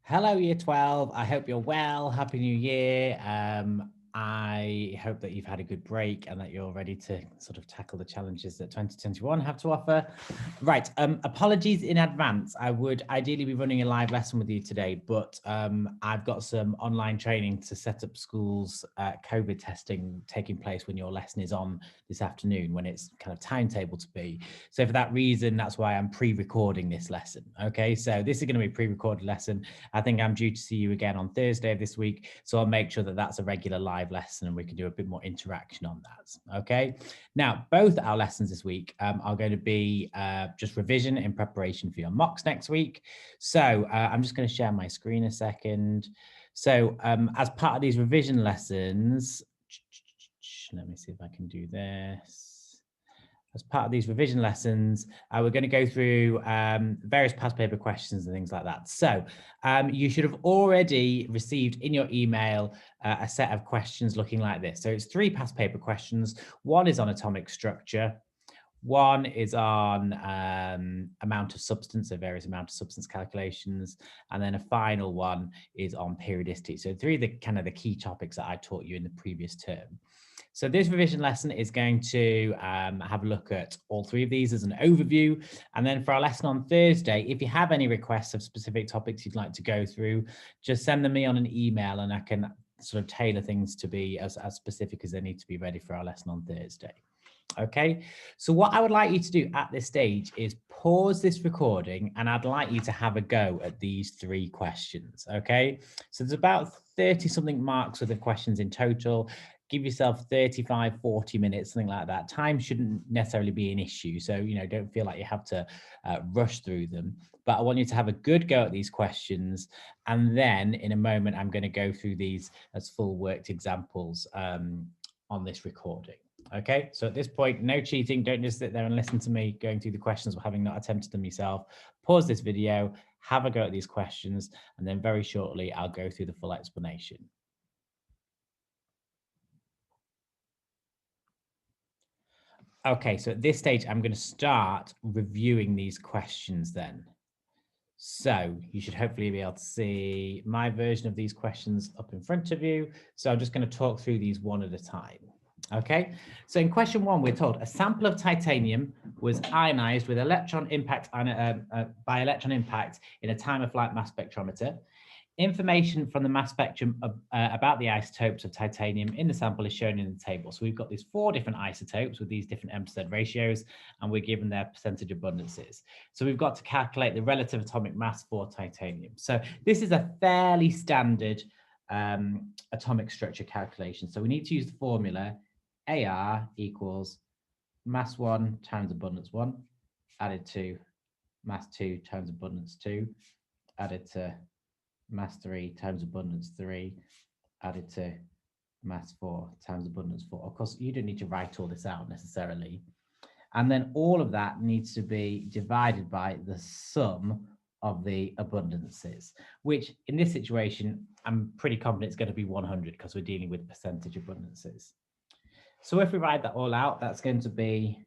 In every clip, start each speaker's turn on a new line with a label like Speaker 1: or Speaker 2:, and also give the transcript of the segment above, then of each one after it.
Speaker 1: Hello, Year 12. I hope you're well. Happy New Year. I hope that you've had a good break and that you're ready to sort of tackle the challenges that 2021 have to offer. Right. Apologies in advance. I would ideally be running a live lesson with you today, but I've got some online training to set up schools COVID testing taking place when your lesson is on this afternoon, when it's kind of timetable to be. So for that reason, that's why I'm pre-recording this lesson. Okay, so this is going to be a pre-recorded lesson. I think I'm due to see you again on Thursday of this week. So I'll make sure that that's a regular live lesson and we can do a bit more interaction on that. Okay. Now, both our lessons this week are going to be just revision in preparation for your mocks next week. So I'm just going to share my screen a second. So as part of these revision lessons, let me see if I can do this. As part of these revision lessons, we're going to go through various past paper questions and things like that. So you should have already received in your email a set of questions looking like this. So it's 3 past paper questions. One is on atomic structure. One is on amount of substance, so various amount of substance calculations. And then a final one is on periodicity. So 3 of the kind of the key topics that I taught you in the previous term. So this revision lesson is going to have a look at all 3 of these as an overview. And then for our lesson on Thursday, if you have any requests of specific topics you'd like to go through, just send them me on an email and I can sort of tailor things to be as specific as they need to be ready for our lesson on Thursday. Okay, so what I would like you to do at this stage is pause this recording and I'd like you to have a go at these 3 questions. Okay, so there's about 30 something marks worth of questions in total. Give yourself 35, 40 minutes, something like that. Time shouldn't necessarily be an issue. So, you know, don't feel like you have to rush through them. But I want you to have a good go at these questions. And then in a moment, I'm going to go through these as full worked examples on this recording. Okay, so at this point, no cheating. Don't just sit there and listen to me going through the questions or having not attempted them yourself. Pause this video, have a go at these questions, and then very shortly, I'll go through the full explanation. Okay, so at this stage, I'm going to start reviewing these questions then. So you should hopefully be able to see my version of these questions up in front of you. So I'm just going to talk through these one at a time. Okay, so in question 1, we're told a sample of titanium was ionized with electron impact by electron impact in a time of flight mass spectrometer. Information from the mass spectrum about the isotopes of titanium in the sample is shown in the table. So we've got these 4 different isotopes with these different M/Z ratios, and we're given their percentage abundances. So we've got to calculate the relative atomic mass for titanium. So this is a fairly standard atomic structure calculation. So we need to use the formula AR equals mass 1 times abundance 1 added to mass 2 times abundance 2 added to mass 3 times abundance 3 added to mass 4 times abundance 4. Of course, you don't need to write all this out necessarily. And then all of that needs to be divided by the sum of the abundances, which in this situation, I'm pretty confident it's going to be 100 because we're dealing with percentage abundances. So if we write that all out, that's going to be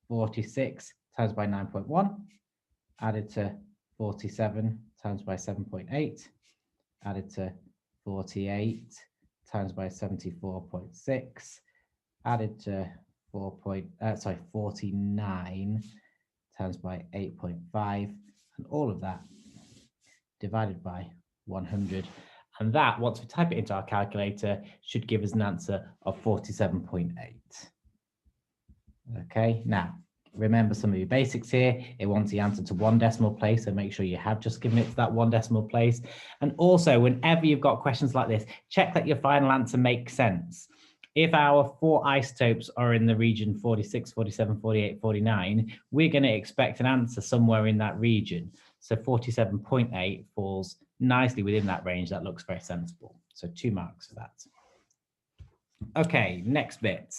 Speaker 1: 46 times by 9.1 added to 47 times by 7.8 added to 48 times by 74.6 added to 49 times by 8.5, and all of that divided by 100. And that, once we type it into our calculator, should give us an answer of 47.8. Okay, now remember some of your basics here. It wants the answer to 1 decimal place, so make sure you have just given it to that 1 decimal place. And also, whenever you've got questions like this, check that your final answer makes sense. If our 4 isotopes are in the region 46, 47, 48, 49, we're going to expect an answer somewhere in that region. So 47.8 falls nicely within that range. That looks very sensible. So 2 marks for that. Okay, next bit.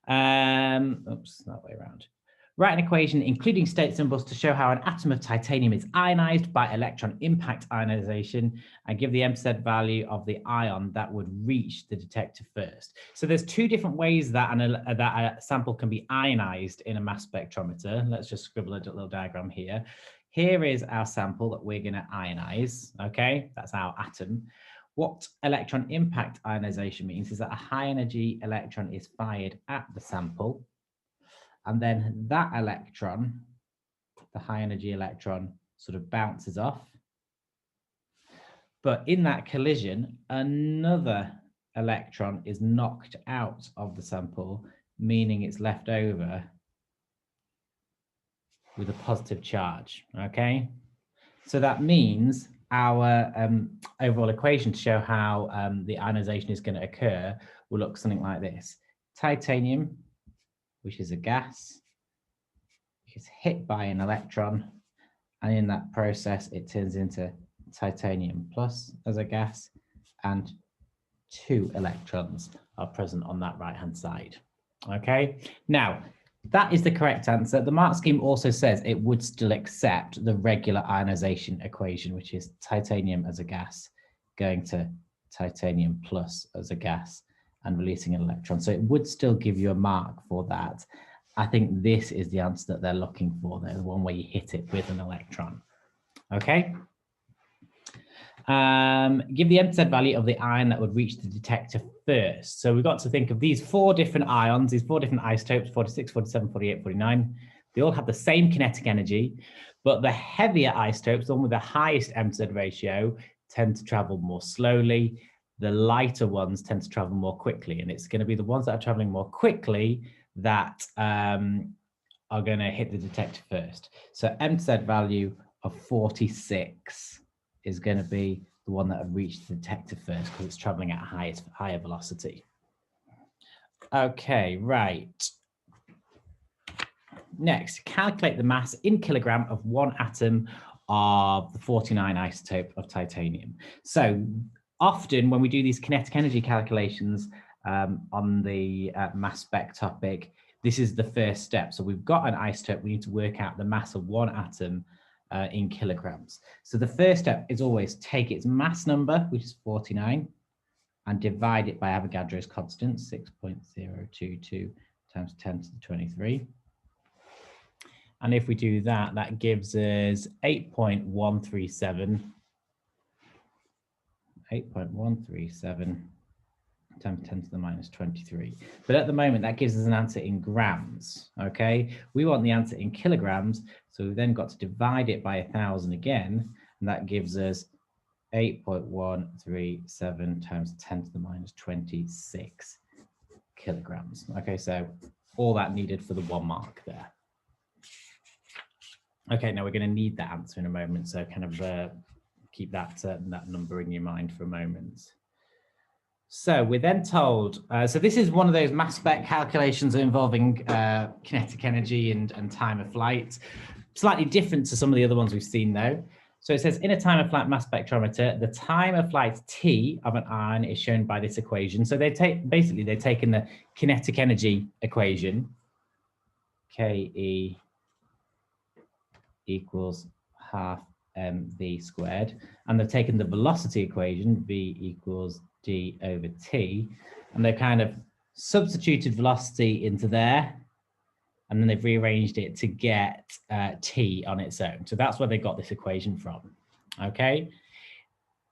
Speaker 1: Oops, that way around. Write an equation including state symbols to show how an atom of titanium is ionized by electron impact ionization and give the M/Z value of the ion that would reach the detector first. So there's 2 different ways that a sample can be ionized in a mass spectrometer. Let's just scribble a little diagram here. here is our sample that we're going to ionize, okay? That's our atom. What electron impact ionization means is that a high energy electron is fired at the sample, and then that electron, the high energy electron, sort of bounces off. But in that collision, another electron is knocked out of the sample, meaning it's left over with a positive charge, okay? So that means our overall equation to show how the ionization is going to occur will look something like this. Titanium, which is a gas, is hit by an electron, and in that process, it turns into titanium plus as a gas, and 2 electrons are present on that right-hand side, okay? Now, that is the correct answer. The mark scheme also says it would still accept the regular ionization equation, which is titanium as a gas going to titanium plus as a gas and releasing an electron. So it would still give you a mark for that. I think this is the answer that they're looking for. They're the one where you hit it with an electron. Okay. Give the MZ value of the ion that would reach the detector first. So we've got to think of these 4 different ions, these 4 different isotopes, 46, 47, 48, 49. They all have the same kinetic energy, but the heavier isotopes, the one with the highest MZ ratio, tend to travel more slowly. The lighter ones tend to travel more quickly, and it's going to be the ones that are traveling more quickly that are going to hit the detector first. So MZ value of 46 is going to be the one that have reached the detector first because it's traveling at a higher velocity. Okay, right. Next, calculate the mass in kilogram of one atom of the 49 isotope of titanium. So often when we do these kinetic energy calculations on the mass spec topic, this is the first step. So we've got an isotope, we need to work out the mass of one atom in kilograms. So the first step is always take its mass number, which is 49, and divide it by Avogadro's constant, 6.022 times 10 to the 23. And if we do that, that gives us 8.137 times 10 to the minus 23. But at the moment, that gives us an answer in grams, okay? We want the answer in kilograms, so we've then got to divide it by 1,000 again, and that gives us 8.137 times 10 to the minus 26 kilograms. Okay, so all that needed for the 1 mark there. Okay, now we're going to need that answer in a moment, so kind of keep that number in your mind for a moment. So we're then told, so this is one of those mass spec calculations involving kinetic energy and time of flight. Slightly different to some of the other ones we've seen though. So it says in a time of flight mass spectrometer, the time of flight t of an ion is shown by this equation. So they've taken the kinetic energy equation, Ke equals half mv squared, and they've taken the velocity equation, v equals d over t, and they've kind of substituted velocity into there, and then they've rearranged it to get t on its own. So that's where they got this equation from, okay?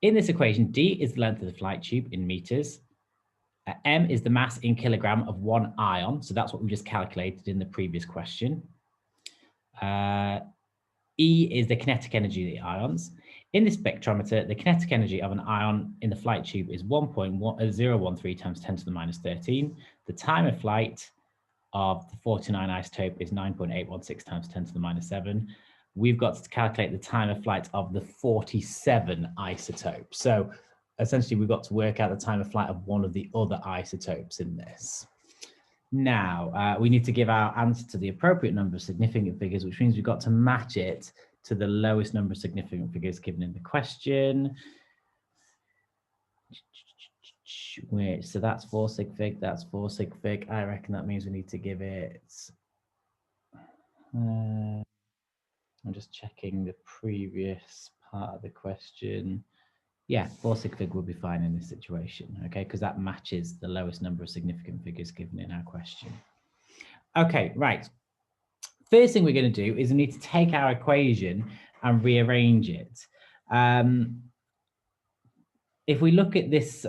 Speaker 1: In this equation, d is the length of the flight tube in meters, m is the mass in kilogram of one ion, so that's what we just calculated in the previous question. E is the kinetic energy of the ions. In this spectrometer, the kinetic energy of an ion in the flight tube is 1.013 times 10 to the minus 13. The time of flight of the 49 isotope is 9.816 times 10 to the minus 7. We've got to calculate the time of flight of the 47 isotope. So essentially, we've got to work out the time of flight of one of the other isotopes in this. Now, we need to give our answer to the appropriate number of significant figures, which means we've got to match it to the lowest number of significant figures given in the question. So that's 4 sig fig, that's 4 sig fig. I reckon that means we need to give it, I'm just checking the previous part of the question. Yeah, 4 sig fig will be fine in this situation, okay, because that matches the lowest number of significant figures given in our question. Okay, right. First thing we're going to do is we need to take our equation and rearrange it. If we look at this,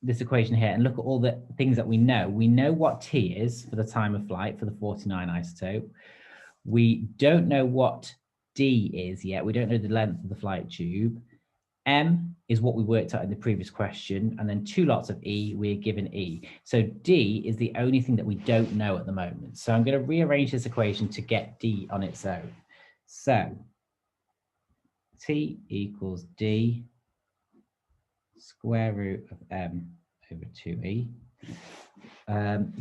Speaker 1: this equation here and look at all the things that we know what T is for the time of flight for the 49 isotope. We don't know what D is yet. We don't know the length of the flight tube. M is what we worked out in the previous question, and then 2 lots of E, we're given E. So D is the only thing that we don't know at the moment. So I'm going to rearrange this equation to get D on its own. So T equals D square root of M over 2E.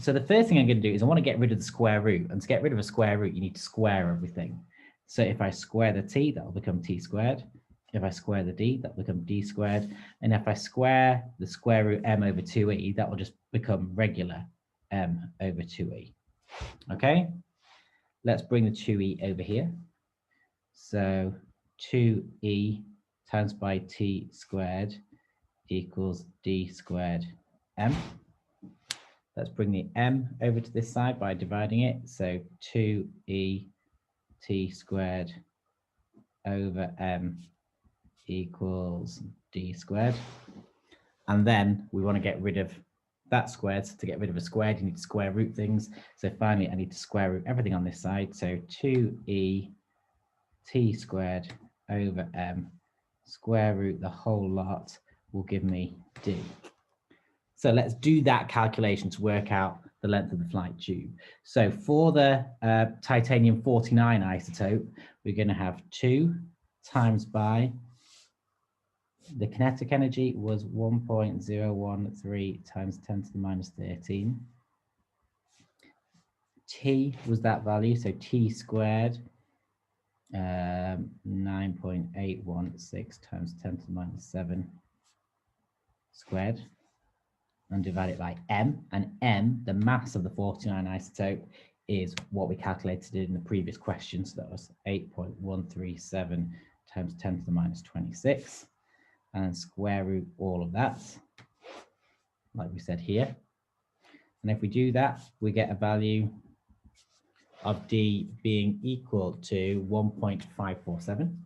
Speaker 1: So the first thing I'm going to do is I want to get rid of the square root, and to get rid of a square root, you need to square everything. So if I square the T, that will become T squared. If I square the D, that will become D squared. And if I square the square root M over 2E, that will just become regular M over 2E. Okay, let's bring the 2E over here. So 2E times by T squared equals D squared M. Let's bring the M over to this side by dividing it. So 2E T squared over M equals D squared. And then we want to get rid of that squared. So to get rid of a squared, you need to square root things. So finally, I need to square root everything on this side. So 2E T squared over M, square root the whole lot will give me D. So let's do that calculation to work out the length of the flight tube. So for the titanium 49 isotope, we're going to have 2 times by the kinetic energy was 1.013 times 10 to the minus 13. T was that value, so T squared, 9.816 times 10 to the minus 7 squared, and divide it by M. And M, the mass of the 49 isotope, is what we calculated in the previous question. So that was 8.137 times 10 to the minus 26. And square root all of that, like we said here. And if we do that, we get a value of D being equal to 1.547.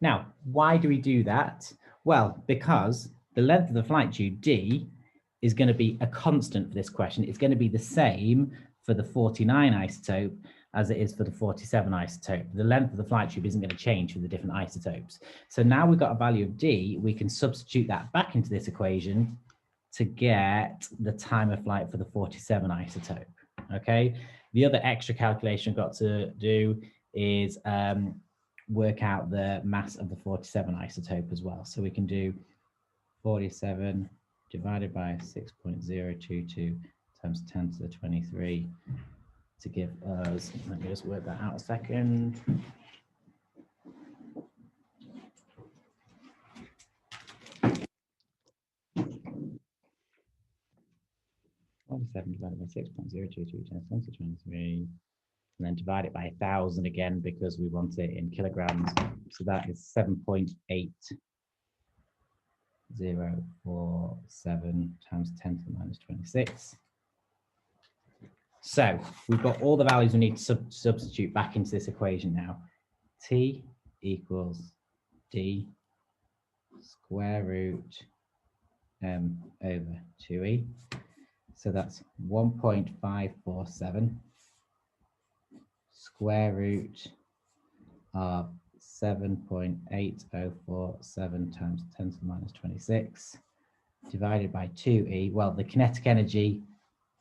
Speaker 1: Now, why do we do that? Well, because the length of the flight tube, D, is going to be a constant for this question. It's going to be the same for the 49 isotope as it is for the 47 isotope. The length of the flight tube isn't going to change for the different isotopes. So now we've got a value of D, we can substitute that back into this equation to get the time of flight for the 47 isotope. Okay. The other extra calculation I've got to do is work out the mass of the 47 isotope as well. So we can do 47 divided by 6.022 times 10 to the 23 to give us, let me just work that out a second. Divided by 6.022 times 10 to the 23, and then divide it by 1,000 again because we want it in kilograms. So that is 7.8047 times 10 to the minus 26. So we've got all the values we need to substitute back into this equation now. T equals D square root M over 2E. So that's 1.547 square root of 7.8047 times 10 to the minus 26 divided by 2E. Well, the kinetic energy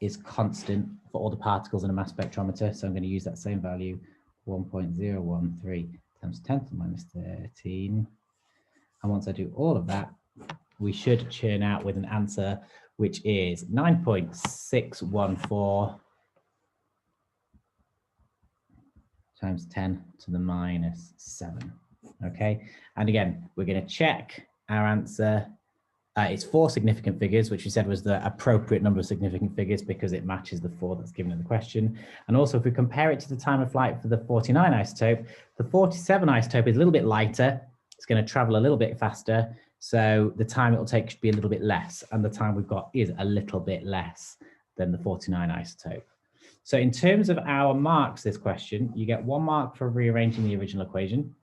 Speaker 1: is constant for all the particles in a mass spectrometer. So I'm going to use that same value, 1.013 times 10 to the minus 13. And once I do all of that, we should churn out with an answer which is 9.614 times 10 to the minus 7. Okay, and again, we're going to check our answer. It's 4 significant figures, which we said was the appropriate number of significant figures because it matches the 4 that's given in the question. And also, if we compare it to the time of flight for the 49 isotope, the 47 isotope is a little bit lighter. It's going to travel a little bit faster. So the time it will take should be a little bit less. And the time we've got is a little bit less than the 49 isotope. So in terms of our marks, this question, you get 1 mark for rearranging the original equation.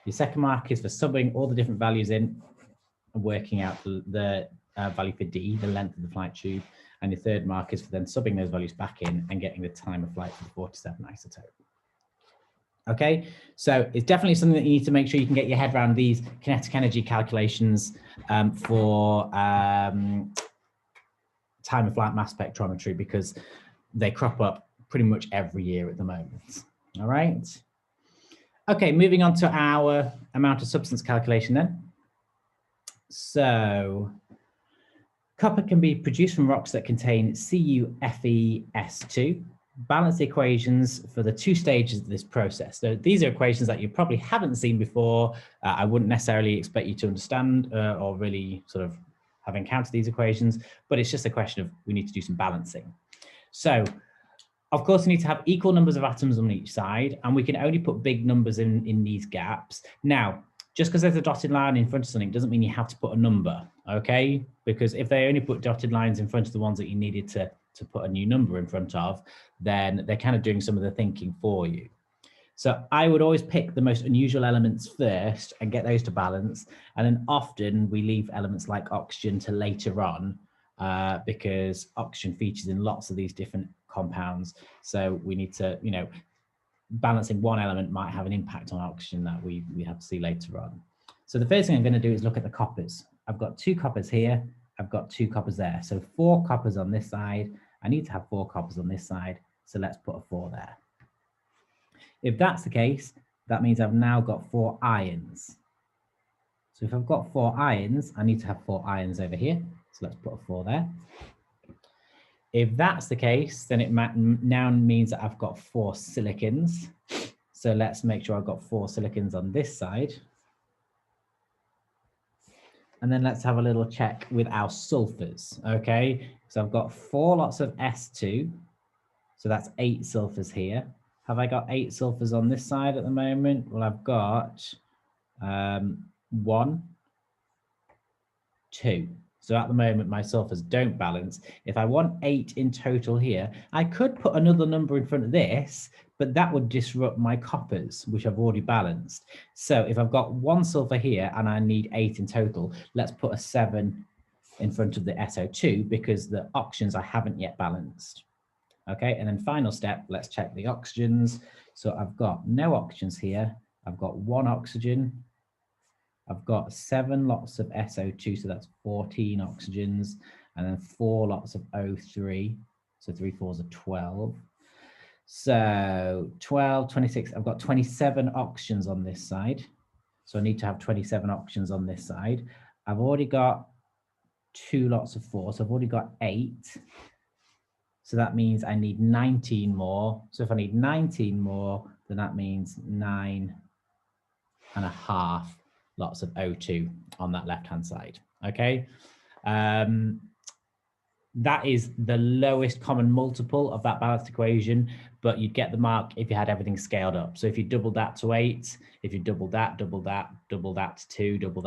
Speaker 1: Your second mark is for subbing all the different values in and working out the value for D, the length of the flight tube. And your third mark is for then subbing those values back in and getting the time of flight for the 47 isotope. Okay, so it's definitely something that you need to make sure you can get your head around these kinetic energy calculations for time of flight mass spectrometry, because they crop up pretty much every year at the moment. All right. Okay, moving on to our amount of substance calculation then. So copper can be produced from rocks that contain CuFeS2. Balance the equations for the 2 stages of this process. So these are equations that you probably haven't seen before. I wouldn't necessarily expect you to understand or really sort of have encountered these equations, but it's just a question of we need to do some balancing. So of course, we need to have equal numbers of atoms on each side, and we can only put big numbers in these gaps. Now, just because there's a dotted line in front of something doesn't mean you have to put a number, okay? Because if they only put dotted lines in front of the ones that you needed to put a new number in front of, then they're kind of doing some of the thinking for you. So I would always pick the most unusual elements first and get those to balance. And then often we leave elements like oxygen to later on because oxygen features in lots of these different compounds. So we need to, you know, balancing one element might have an impact on oxygen that we have to see later on. So the first thing I'm going to do is look at the coppers. I've got 2 coppers here. I've got 2 coppers there. So 4 coppers on this side. I need to have 4 coppers on this side. So let's put a 4 there. If that's the case, that means I've now got 4 ions. So if I've got 4 ions, I need to have 4 ions over here. So let's put a 4 there. If that's the case, then it now means that I've got 4 silicons. So let's make sure I've got 4 silicons on this side. And then let's have a little check with our sulfurs, okay? So I've got 4 lots of S2. So that's 8 sulfurs here. Have I got 8 sulfurs on this side at the moment? Well, I've got 1, 2. So at the moment, my sulfurs don't balance. If I want 8 in total here, I could put another number in front of this, but that would disrupt my coppers, which I've already balanced. So if I've got 1 sulfur here and I need 8 in total, let's put a 7 in front of the SO2 because the oxygens I haven't yet balanced. Okay, and then final step, let's check the oxygens. So I've got no oxygens here. I've got 1 oxygen. I've got 7 lots of SO2, so that's 14 oxygens, and then 4 lots of O3, so 3 4s are 12. So 12, 26, I've got 27 oxygens on this side. So I need to have 27 oxygens on this side. I've already got 2 lots of 4, so I've already got 8. So that means I need 19 more. So if I need 19 more, then that means 9.5 lots of O2 on that left-hand side, okay? That is the lowest common multiple of that balanced equation, but you'd get the mark if you had everything scaled up. So if you double that to 8, if you double that to 2, double that to 2, double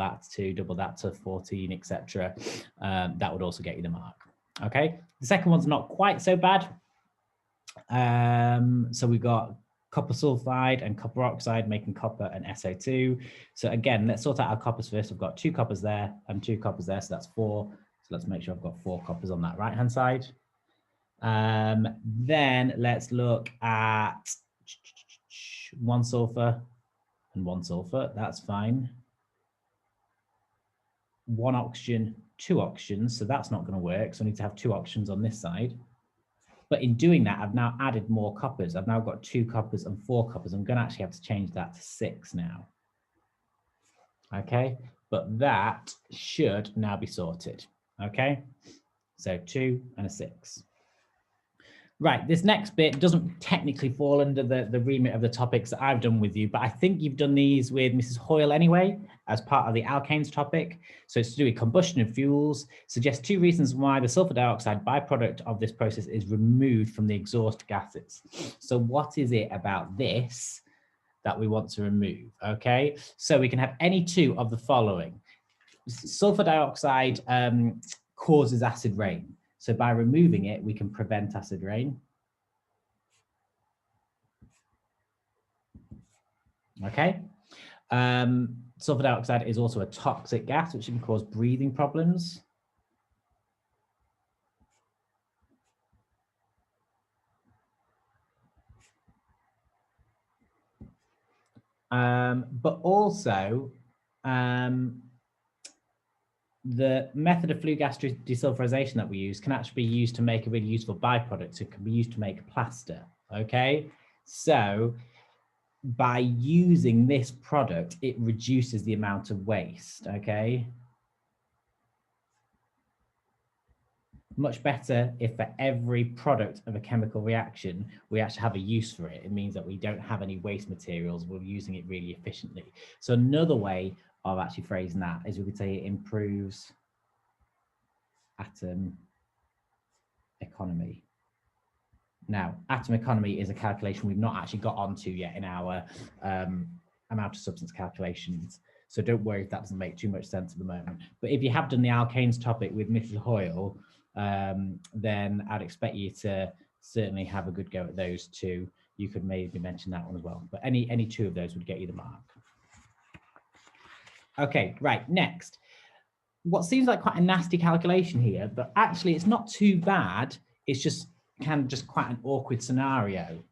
Speaker 1: that to 14, etc., that would also get you the mark, okay? The second one's not quite so bad. So we've got copper sulfide and copper oxide making copper and SO2. So again, let's sort out our coppers first. I've got 2 coppers there and 2 coppers there, so that's 4. So let's make sure I've got 4 coppers on that right-hand side. Then let's look at 1 sulfur and 1 sulfur. That's fine. 1 oxygen, 2 oxygens. So that's not going to work. So I need to have 2 oxygens on this side. But in doing that, I've now added more coppers. I've now got 2 coppers and 4 coppers. I'm going to actually have to change that to 6 now. Okay, but that should now be sorted. Okay, so 2 and a 6. Right, this next bit doesn't technically fall under the remit of the topics that I've done with you, but I think you've done these with Mrs. Hoyle anyway, as part of the alkanes topic. So it's to do with combustion of fuels. Suggest 2 reasons why the sulfur dioxide byproduct of this process is removed from the exhaust gases. So what is it about this that we want to remove? Okay, so we can have any 2 of the following. Sulfur dioxide causes acid rain. So by removing it, we can prevent acid rain. Okay. Sulfur dioxide is also a toxic gas, which can cause breathing problems. But also, the method of flue gas desulfurization that we use can actually be used to make a really useful byproduct. It can be used to make plaster, okay? So by using this product, it reduces the amount of waste, okay? Much better if for every product of a chemical reaction, we actually have a use for it. It means that we don't have any waste materials. We're using it really efficiently. So another way of actually phrasing that is we could say it improves atom economy. Now, atom economy is a calculation we've not actually got onto yet in our amount of substance calculations. So don't worry if that doesn't make too much sense at the moment. But if you have done the alkanes topic with Mrs. Hoyle, then I'd expect you to certainly have a good go at those two. You could maybe mention that one as well. But any two of those would get you the mark. Okay, right, next. What seems like quite a nasty calculation here, but actually it's not too bad. It's just quite an awkward scenario.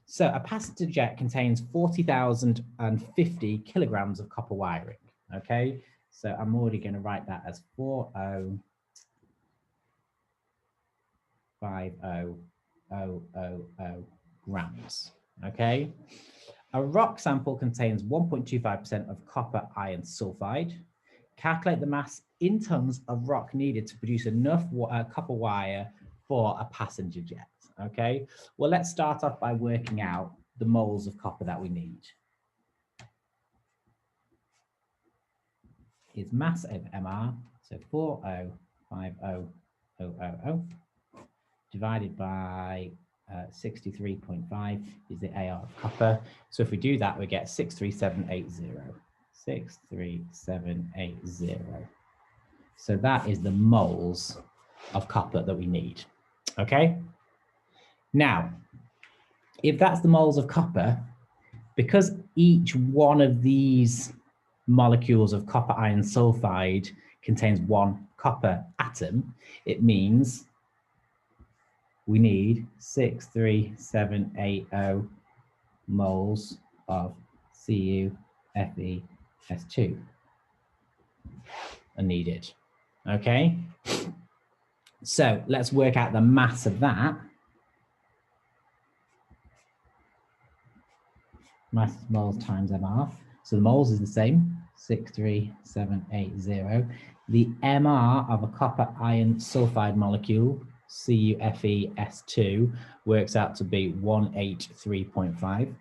Speaker 1: So a passenger jet contains 40,050 kilograms of copper wiring. Okay, so I'm already going to write that as 40,50000 grams. Okay, a rock sample contains 1.25% of copper iron sulfide. Calculate the mass in tons of rock needed to produce enough copper wire for a passenger jet. Okay, well, let's start off by working out the moles of copper that we need. Is mass over MR, so 40,50000 divided by 63.5 is the AR of copper. So if we do that, we get 63780. 63780. So that is the moles of copper that we need. Okay. Now, if that's the moles of copper, because each one of these molecules of copper iron sulfide contains one copper atom, it means we need 63780 moles of CuFeS2 are needed. Okay, so let's work out the mass of that. Mass moles times MR. So the moles is the same, 63780. The MR of a copper iron sulfide molecule, CuFeS2, works out to be 183.5.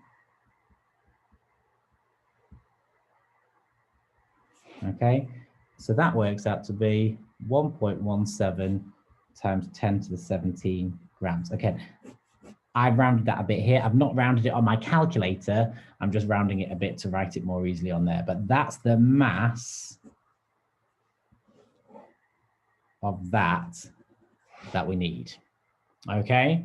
Speaker 1: Okay, so that works out to be 1.17 times 10 to the 17 grams. Okay, I've rounded that a bit here. I've not rounded it on my calculator. I'm just rounding it a bit to write it more easily on there. But that's the mass of that we need. Okay.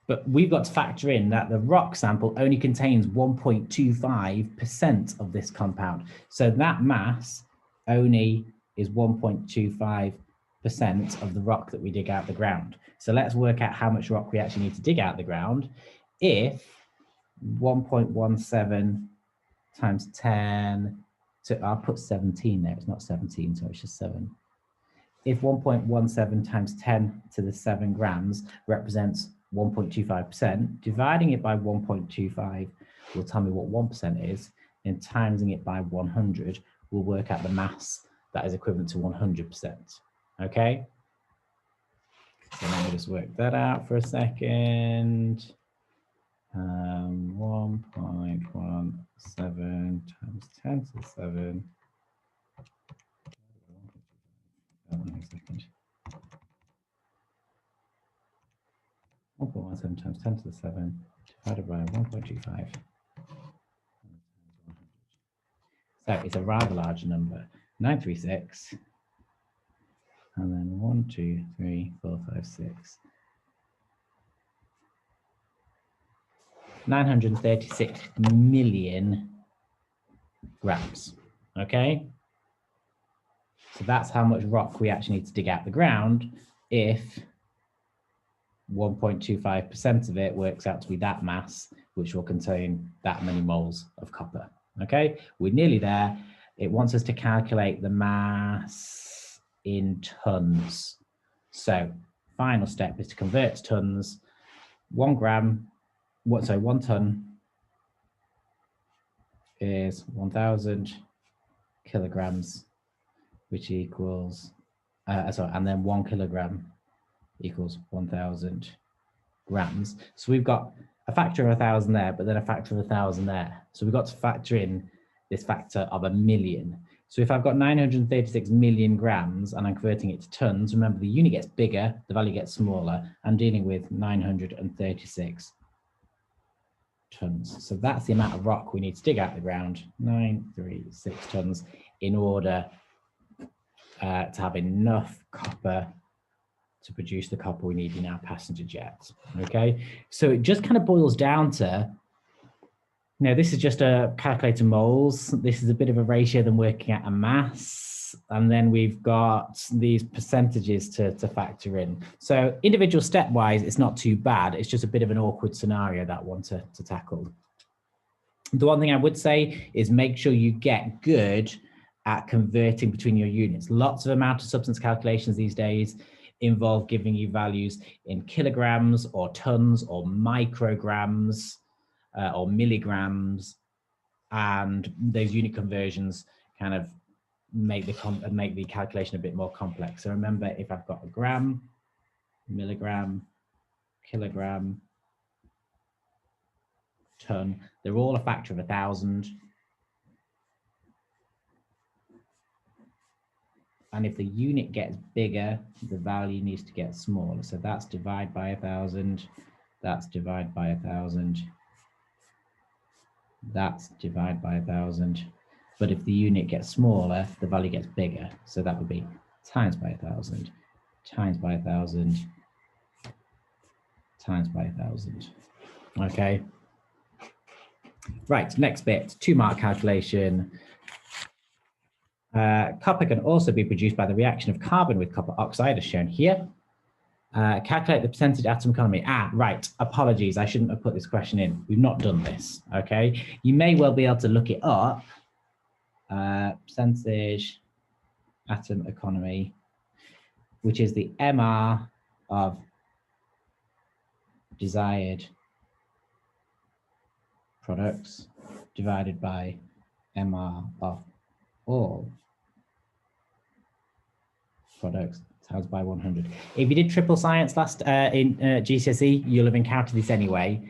Speaker 1: But we've got to factor in that the rock sample only contains 1.25% of this compound. So that mass only is 1.25% of the rock that we dig out the ground. So let's work out how much rock we actually need to dig out the ground. If 1.17 times 10, so I'll put 17 there, it's not 17, so it's just 7. If 1.17 times 10 to the 7 grams represents 1.25%, dividing it by 1.25 will tell me what 1% is, and timesing it by 100 will work out the mass that is equivalent to 100%. Okay? So let me just work that out for a second. 1.17 times 10 to the 7. Hold on a second. 1.17 times 10 to the 7 divided by 1.25. So it's a rather large number. 936. And then 1, 2, 3, 4, 5, 6. 936 million grams, okay? So that's how much rock we actually need to dig out the ground if 1.25% of it works out to be that mass, which will contain that many moles of copper, okay? We're nearly there. It wants us to calculate the mass in tons. So final step is to convert to tons. 1 ton is 1,000 kilograms, which equals, and then 1 kilogram equals 1,000 grams. So we've got a factor of 1,000 there, but then a factor of 1,000 there. So we've got to factor in this factor of 1,000,000. So if I've got 936 million grams and I'm converting it to tons, remember the unit gets bigger, the value gets smaller. I'm dealing with 936 tons. So that's the amount of rock we need to dig out of the ground, 936 tons, in order to have enough copper to produce the copper we need in our passenger jet, okay? So it just kind of boils down to, this is just a calculator moles. This is a bit of a ratio than working out a mass. And then we've got these percentages to factor in. So individual stepwise, it's not too bad. It's just a bit of an awkward scenario, that one to tackle. The one thing I would say is make sure you get good at converting between your units. Lots of amount of substance calculations these days involve giving you values in kilograms or tons or micrograms or milligrams, and those unit conversions kind of make the calculation a bit more complex. So remember, if I've got a gram, milligram, kilogram, ton, they're all a factor of 1,000. And if the unit gets bigger, the value needs to get smaller. So that's divided by 1,000, that's divided by 1,000, that's divided by 1,000. But if the unit gets smaller, the value gets bigger. So that would be times by 1,000, times by 1,000, times by 1,000. Okay. Right, next bit, 2-mark calculation. Copper can also be produced by the reaction of carbon with copper oxide, as shown here. Calculate the percentage atom economy. Right, apologies, I shouldn't have put this question in. We've not done this, okay? You may well be able to look it up. Percentage atom economy, which is the MR of desired products divided by MR of all products times by 100. If you did triple science last in GCSE, you'll have encountered this anyway.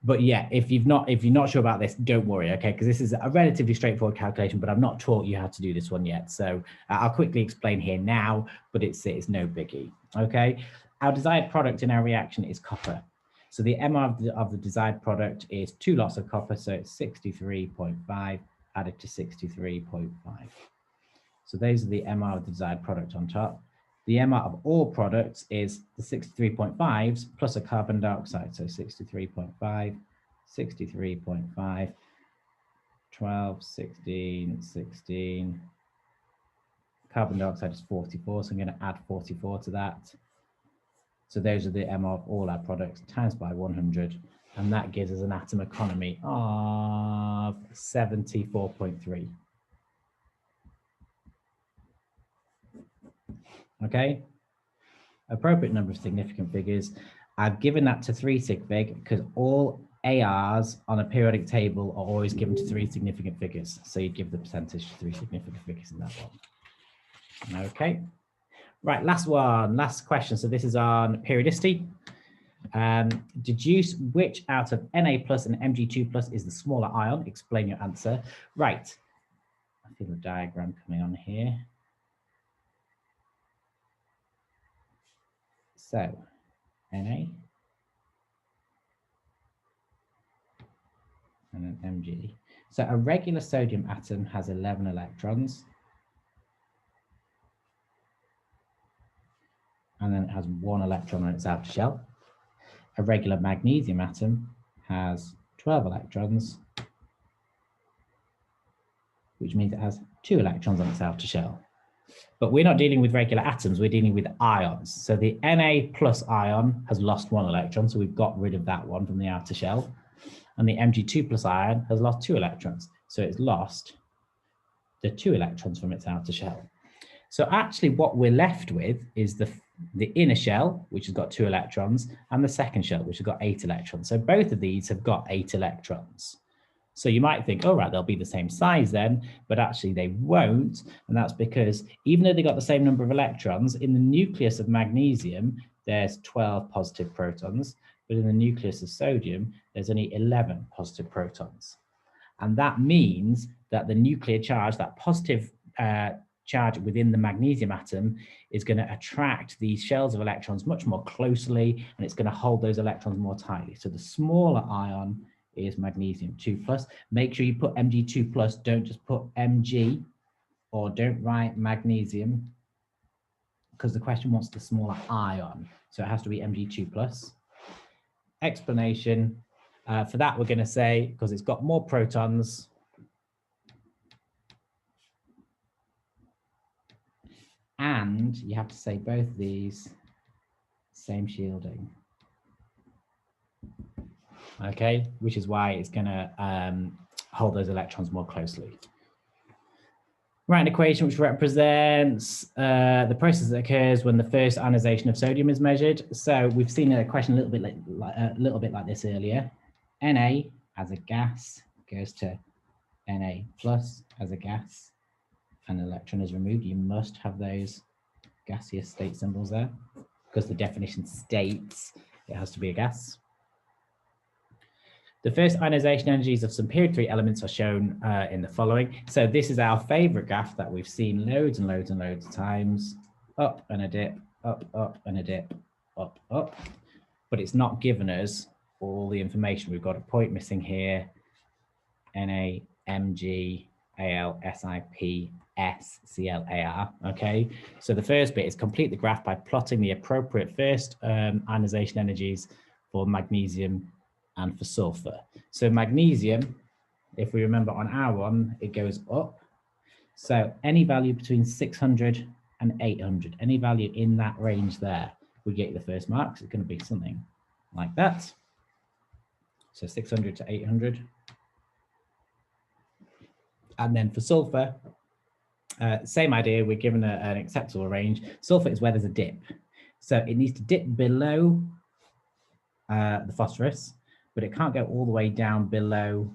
Speaker 1: But yeah, if you're not sure about this, don't worry, okay? Because this is a relatively straightforward calculation, but I've not taught you how to do this one yet. So I'll quickly explain here now, but it's no biggie, okay? Our desired product in our reaction is copper. So the MR of the desired product is 2 lots of copper, so it's 63.5 added to 63.5. So those are the MR of the desired product on top. The MR of all products is the 63.5s plus a carbon dioxide. So 63.5, 63.5, 12, 16, 16. Carbon dioxide is 44, so I'm going to add 44 to that. So those are the MR of all our products times by 100. And that gives us an atom economy of 74.3. Okay, appropriate number of significant figures. I've given that to 3 sig fig because all ARs on a periodic table are always given to 3 significant figures. So you give the percentage to 3 significant figures in that one. Okay, right, last question. So this is on periodicity. Deduce which out of Na plus and Mg2 plus is the smaller ion. Explain your answer. Right, I feel a diagram coming on here. So, Na and an Mg. So a regular sodium atom has 11 electrons. And then it has 1 electron on its outer shell. a regular magnesium atom has 12 electrons, which means it has 2 electrons on its outer shell. But we're not dealing with regular atoms, we're dealing with ions. So the Na plus ion has lost 1 electron, so we've got rid of that one from the outer shell. And the Mg2 plus ion has lost 2 electrons, so it's lost the 2 electrons from its outer shell. So actually what we're left with is the inner shell, which has got 2 electrons, and the second shell, which has got 8 electrons. So both of these have got 8 electrons. So you might think, oh, right, they'll be the same size then, but actually they won't. And that's because even though they got the same number of electrons, in the nucleus of magnesium, there's 12 positive protons, but in the nucleus of sodium, there's only 11 positive protons. And that means that the nuclear charge, that positive charge within the magnesium atom, is going to attract these shells of electrons much more closely, and it's going to hold those electrons more tightly. So the smaller ion is magnesium 2+. Make sure you put Mg2+, don't just put Mg, or don't write magnesium, because the question wants the smaller ion. So it has to be Mg2+. Explanation for that, we're going to say, because it's got more protons, and you have to say both these, same shielding. Okay, which is why it's going to hold those electrons more closely. Write an equation which represents the process that occurs when the first ionization of sodium is measured. So we've seen a question a little bit like this earlier. Na as a gas goes to Na plus as a gas, and an electron is removed. You must have those gaseous state symbols there, because the definition states it has to be a gas. The first ionization energies of some period 3 elements are shown in the following. So this is our favorite graph that we've seen loads and loads and loads of times. Up and a dip, up and a dip, up. But it's not given us all the information. We've got a point missing here. Na, Mg, Al, Sip, S, Cl, Ar. Okay, so the first bit is complete the graph by plotting the appropriate first ionization energies for magnesium and for sulfur. So magnesium, if we remember on our one, it goes up. So any value between 600 and 800, any value in that range there, we get you the first mark. So it's going to be something like that. So 600 to 800. And then for sulfur, same idea, we're given an acceptable range. Sulfur is where there's a dip. So it needs to dip below the phosphorus, but it can't go all the way down below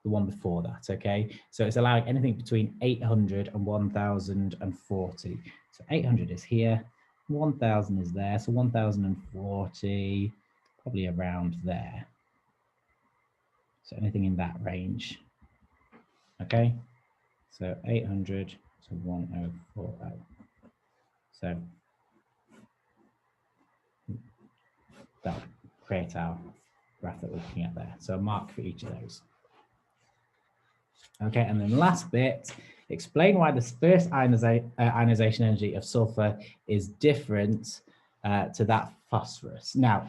Speaker 1: the one before that, okay? So it's allowing anything between 800 and 1040. So 800 is here, 1000 is there, so 1040, probably around there. So anything in that range, okay? So 800 to 1040. So that'll create our graph that we're looking at there. So a mark for each of those. Okay, and then last bit, explain why the first ionization energy of sulfur is different to that phosphorus. Now,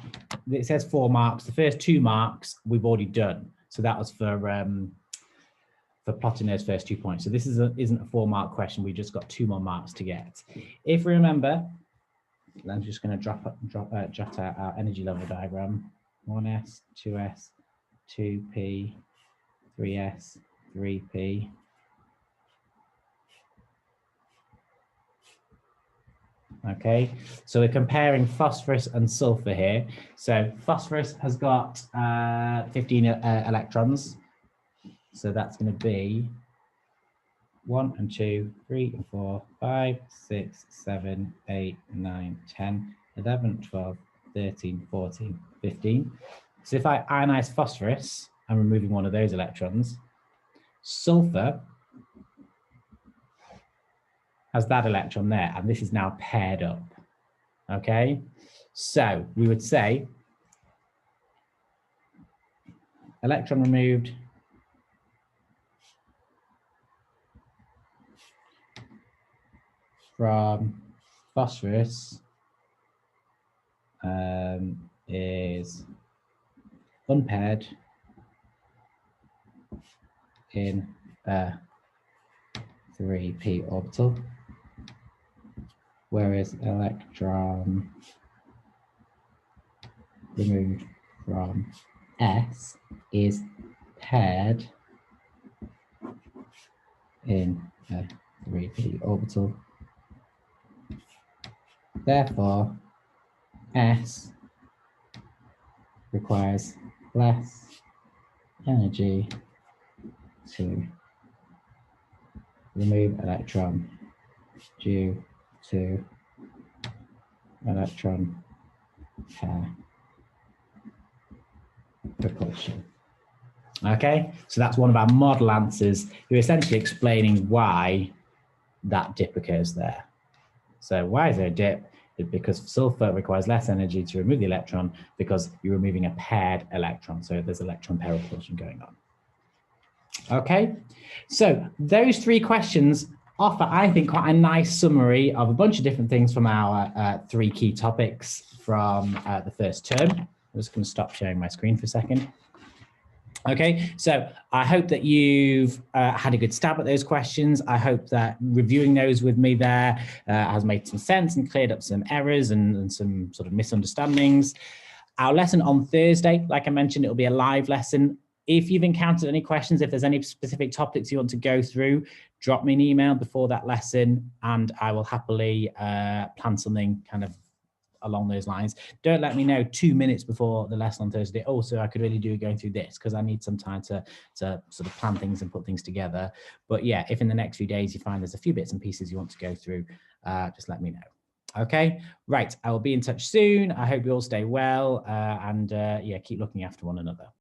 Speaker 1: it says 4 marks. The first 2 marks we've already done. So that was for plotting those first 2 points. So this isn't a 4-mark question. We just got 2 more marks to get. If we remember, I'm just going to jot out our energy level diagram. 1s, 2s, 2p, 3s, 3p. Okay, so we're comparing phosphorus and sulfur here. So phosphorus has got 15 electrons. So that's going to be 1 and 2, 3 and 4, 5, 6, 7, 8, 9, 10, 11, 12, 13, 14, 15. So if I ionize phosphorus, I'm removing one of those electrons. Sulfur has that electron there, and this is now paired up. Okay, so we would say electron removed, from phosphorus is unpaired in a 3p orbital, whereas electron removed from S is paired in a 3p orbital. Therefore, S requires less energy to remove electron due to electron pair propulsion. Okay, so that's one of our model answers. You're essentially explaining why that dip occurs there. So why is there a dip? It's because sulfur requires less energy to remove the electron because you're removing a paired electron. So there's electron pair repulsion going on. Okay, so those three questions offer, I think, quite a nice summary of a bunch of different things from our three key topics from the first term. I'm just going to stop sharing my screen for a second. Okay, so I hope that you've had a good stab at those questions. I hope that reviewing those with me there has made some sense and cleared up some errors and some sort of misunderstandings. Our lesson on Thursday, like I mentioned, it'll be a live lesson. If you've encountered any questions, if there's any specific topics you want to go through, drop me an email before that lesson and I will happily plan something kind of along those lines. Don't let me know 2 minutes before the lesson on Thursday. Also, I could really do going through this because I need some time to sort of plan things and put things together. But yeah, if in the next few days you find there's a few bits and pieces you want to go through, just let me know. Okay, right. I will be in touch soon. I hope you all stay well and yeah, keep looking after one another.